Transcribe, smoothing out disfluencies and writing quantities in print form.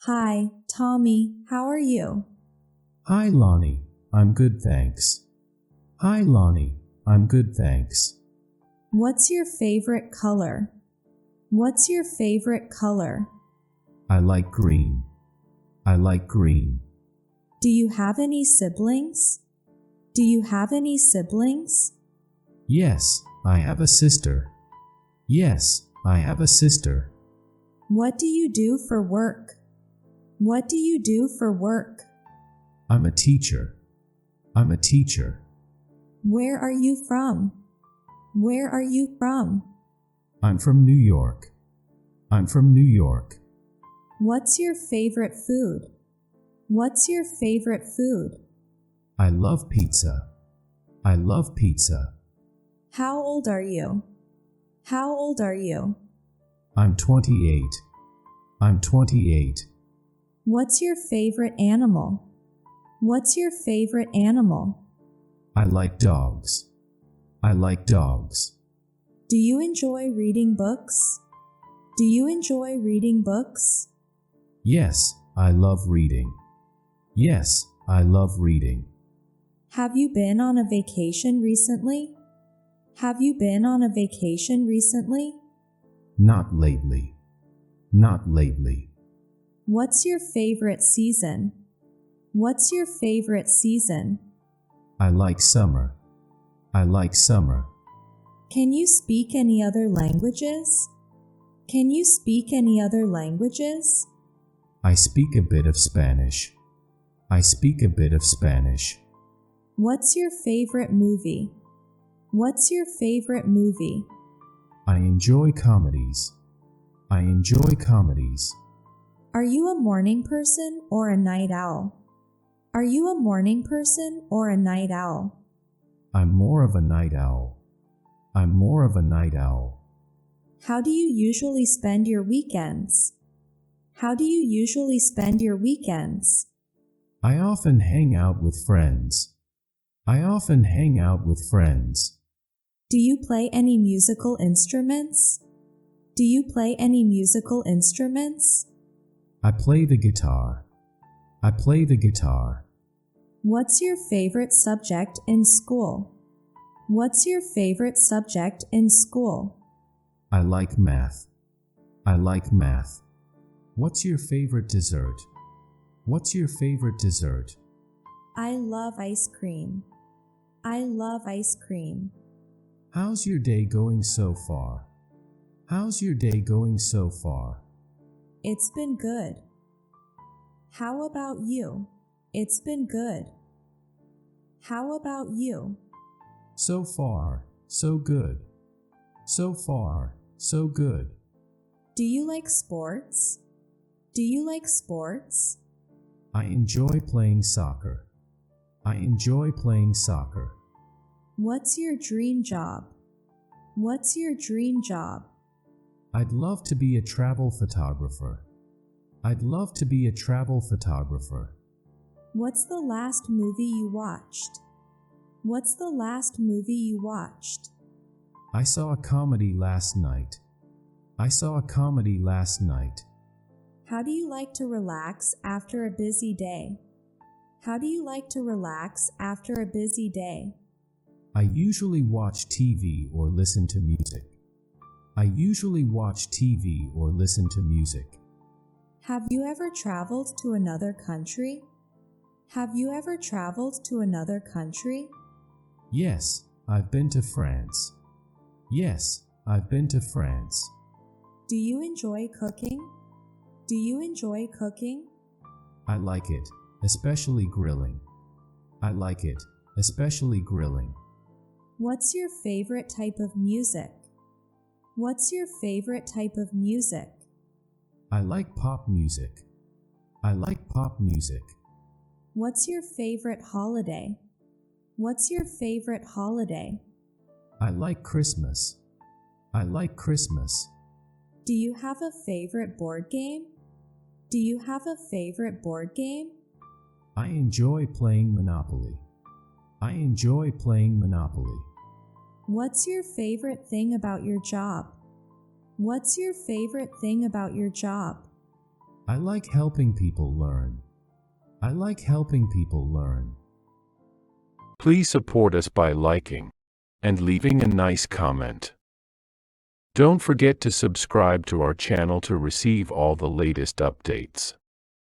Hi, Tommy. How are you? Hi, Lonnie. I'm good, thanks. Hi, Lonnie. I'm good, thanks. What's your favorite color? What's your favorite color? I like green. I like green. Do you have any siblings? Do you have any siblings? Yes, I have a sister. Yes, I have a sister. What do you do for work? What do you do for work? I'm a teacher. I'm a teacher. Where are you from? Where are you from? I'm from New York. I'm from New York. What's your favorite food? What's your favorite food? I love pizza. I love pizza. How old are you? How old are you? I'm 28. I'm 28. What's your favorite animal? What's your favorite animal? I like dogs. I like dogs. Do you enjoy reading books? Do you enjoy reading books? Yes, I love reading. Yes, I love reading. Have you been on a vacation recently? Have you been on a vacation recently? Not lately. Not lately. What's your favorite season? What's your favorite season? I like summer. I like summer. Can you speak any other languages? Can you speak any other languages? I speak a bit of Spanish. I speak a bit of Spanish. What's your favorite movie? What's your favorite movie? I enjoy comedies. I enjoy comedies. Are you a morning person or a night owl? Are you a morning person or a night owl? I'm more of a night owl. I'm more of a night owl. How do you usually spend your weekends? How do you usually spend your weekends? I often hang out with friends. I often hang out with friends. Do you play any musical instruments? Do you play any musical instruments? I play the guitar. I play the guitar. What's your favorite subject in school? What's your favorite subject in school? I like math. I like math. What's your favorite dessert? What's your favorite dessert? I love ice cream. I love ice cream. How's your day going so far? How's your day going so far? It's been good. How about you? It's been good. How about you? So far, so good. So far, so good. Do you like sports? Do you like sports? I enjoy playing soccer. I enjoy playing soccer. What's your dream job? What's your dream job? I'd love to be a travel photographer. I'd love to be a travel photographer. What's the last movie you watched? What's the last movie you watched? I saw a comedy last night. I saw a comedy last night. How do you like to relax after a busy day? How do you like to relax after a busy day? I usually watch TV or listen to music. I usually watch TV or listen to music. Have you ever traveled to another country? Have you ever traveled to another country? Yes, I've been to France. Yes, I've been to France. Do you enjoy cooking? Do you enjoy cooking? I like it, especially grilling. I like it, especially grilling. What's your favorite type of music? What's your favorite type of music? I like pop music. I like pop music. What's your favorite holiday? What's your favorite holiday? I like Christmas. I like Christmas. Do you have a favorite board game? Do you have a favorite board game? I enjoy playing Monopoly. I enjoy playing Monopoly. What's your favorite thing about your job? What's your favorite thing about your job? I like helping people learn. I like helping people learn. Please support us by liking and leaving a nice comment. Don't forget to subscribe to our channel to receive all the latest updates.